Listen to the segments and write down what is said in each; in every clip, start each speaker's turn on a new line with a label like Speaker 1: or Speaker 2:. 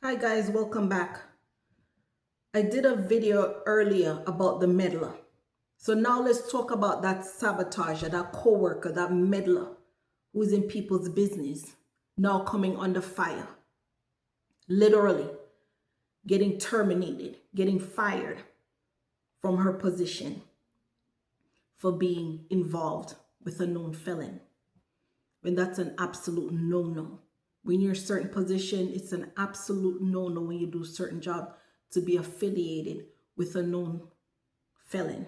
Speaker 1: Hi guys, welcome back. I did a video earlier about the meddler. So now let's talk about that sabotager, that co-worker, that meddler who's in people's business, now coming under fire. Literally getting terminated, getting fired from her position for being involved with a known felon. When that's an absolute no-no. When you're in a certain position, it's an absolute no-no when you do a certain job to be affiliated with a known felon.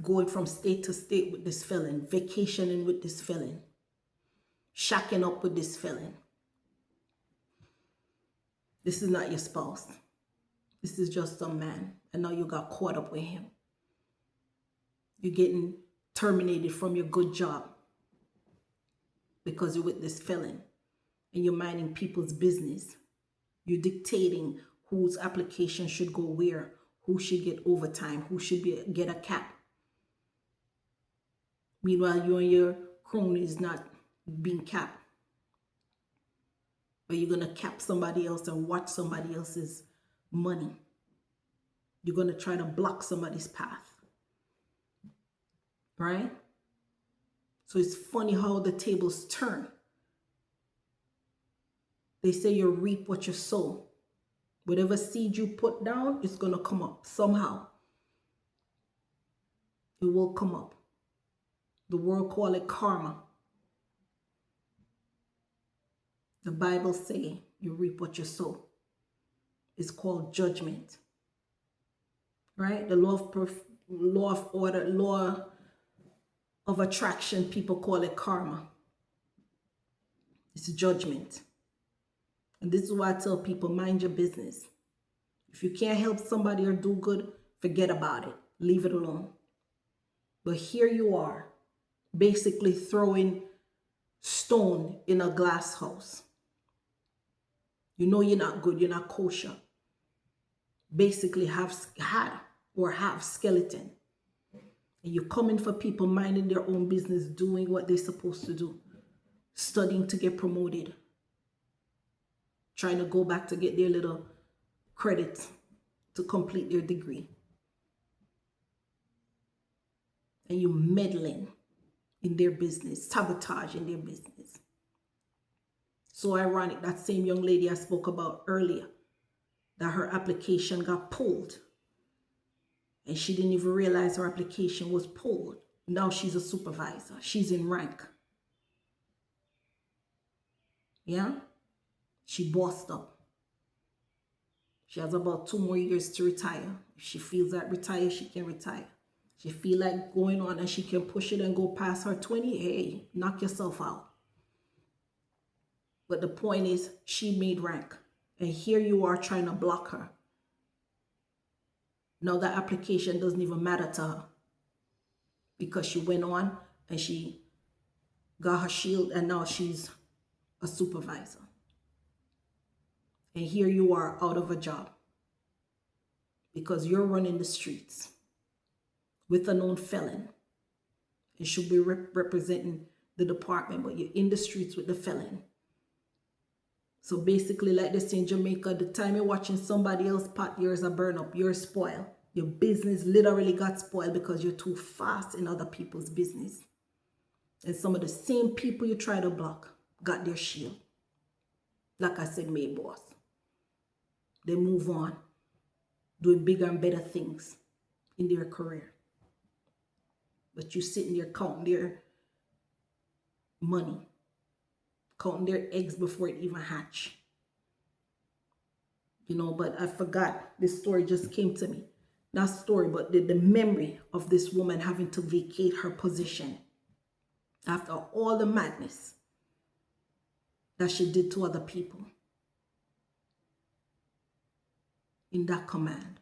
Speaker 1: Going from state to state with this felon, vacationing with this felon, shacking up with this felon. This is not your spouse. This is just some man. And now you got caught up with him. You're getting terminated from your good job because you're with this felon and you're minding people's business. You're dictating whose application should go where, who should get overtime, who should get a cap. Meanwhile, you and your cronies not being capped. But you're going to cap somebody else and watch somebody else's money. You're going to try to block somebody's path. Right? So it's funny how the tables turn. They say you reap what you sow. Whatever seed you put down, it's going to come up somehow. It will come up. The world call it karma. The Bible say you reap what you sow. It's called judgment. Right? The law of order, law of attraction, people call it karma. It's judgment. And this is why I tell people, mind your business. If you can't help somebody or do good, forget about it. Leave it alone. But here you are, basically throwing stone in a glass house. You know you're not good, you're not kosher. Basically have skeleton. And you're coming for people minding their own business, doing what they're supposed to do, studying to get promoted, trying to go back to get their little credit to complete their degree. And you meddling in their business, sabotaging their business. So ironic, that same young lady I spoke about earlier, that her application got pulled. And she didn't even realize her application was pulled. Now she's a supervisor. She's in rank. Yeah? She bossed up. She has about 2 more years to retire. If she feels like retire, she can retire. She feel like going on and she can push it and go past her 20, hey, knock yourself out. But the point is, she made rank. And here you are trying to block her. Now that application doesn't even matter to her. Because she went on and she got her shield and now she's a supervisor. And here you are out of a job. Because you're running the streets with a known felon. And should be representing the department, but you're in the streets with the felon. So basically, like they say in Jamaica, the time you're watching somebody else pot, yours are burn up, yours spoil. Your business literally got spoiled because you're too fast in other people's business. And some of the same people you try to block got their shield. Like I said, made boss. They move on, doing bigger and better things in their career. But you sitting there counting their money, counting their eggs before it even hatch. You know, but I forgot. This story just came to me. Not story, but the memory of this woman having to vacate her position after all the madness that she did to other people in that command.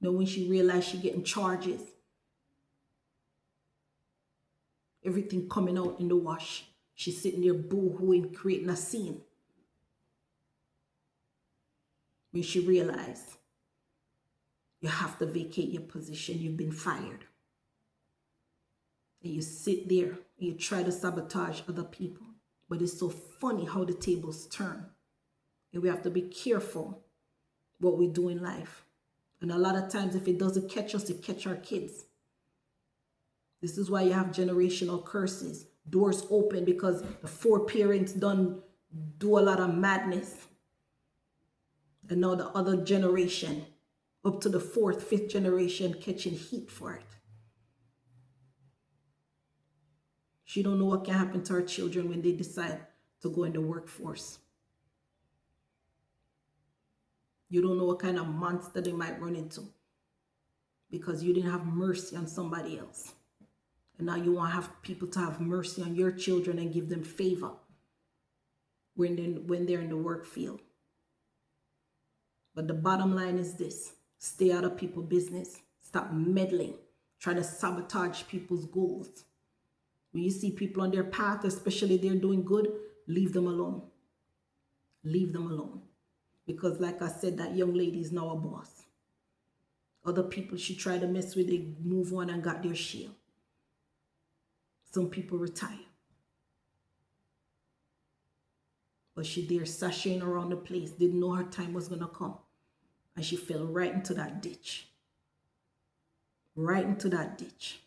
Speaker 1: You know, when she realized she getting charges, everything coming out in the wash, she's sitting there boo-hooing, creating a scene. When she realized you have to vacate your position, you've been fired. And you sit there and you try to sabotage other people. But it's so funny how the tables turn. And we have to be careful what we do in life. And a lot of times, if it doesn't catch us, it catch our kids. This is why you have generational curses. Doors open because the four parents done do a lot of madness. And now the other generation, up to the fourth, fifth generation, catching heat for it. She don't know what can happen to our children when they decide to go in the workforce. You don't know what kind of monster they might run into because you didn't have mercy on somebody else. And now you want to have people to have mercy on your children and give them favor when they're in the work field. But the bottom line is this: stay out of people's business. Stop meddling, trying to sabotage people's goals. When you see people on their path, especially they're doing good, leave them alone. Leave them alone. Because like I said, that young lady is now a boss. Other people she tried to mess with, they move on and got their share. Some people retire. But she there sashaying around the place, didn't know her time was going to come. And she fell right into that ditch. Right into that ditch.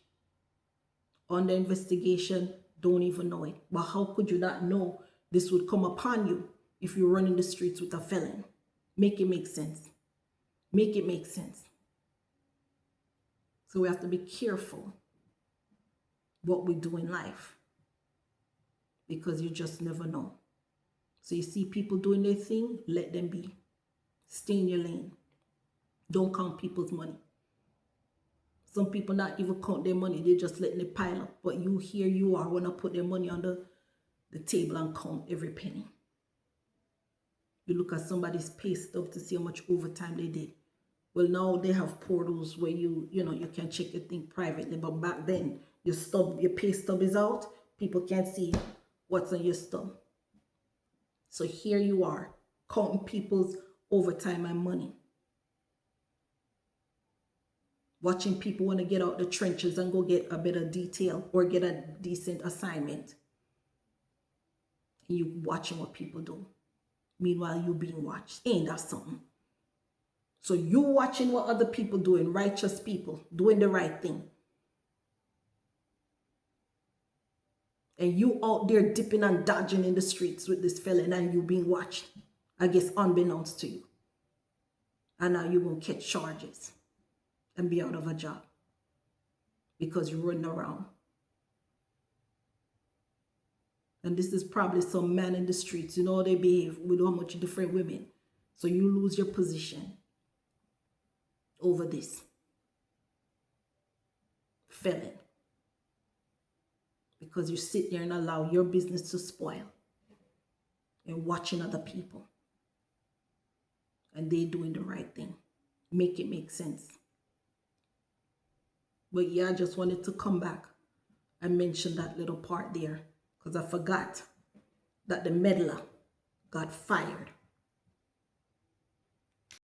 Speaker 1: On the investigation, don't even know it. But how could you not know this would come upon you if you run in the streets with a felon? Make it make sense. Make it make sense. So we have to be careful what we do in life, because you just never know. So you see people doing their thing, let them be. Stay in your lane. Don't count people's money. Some people not even count their money, they're just letting it pile up. But you are want to put their money on the table and count every penny. You look at somebody's pay stub to see how much overtime they did. Well, now they have portals where you can check your thing privately. But back then, your pay stub is out. People can't see what's on your stub. So here you are, counting people's overtime and money. Watching people want to get out the trenches and go get a better detail or get a decent assignment. And you watching what people do. Meanwhile, you being watched. Ain't that something? So you watching what other people doing, righteous people, doing the right thing. And you out there dipping and dodging in the streets with this felon and you being watched, I guess unbeknownst to you. And now you're going to catch charges and be out of a job because you're running around. And this is probably some man in the streets. You know how they behave with how much different women. So you lose your position over this felon. Because you sit there and allow your business to spoil. And watching other people. And they doing the right thing. Make it make sense. But yeah, I just wanted to come back and mention that little part there. Because I forgot that the Medler got fired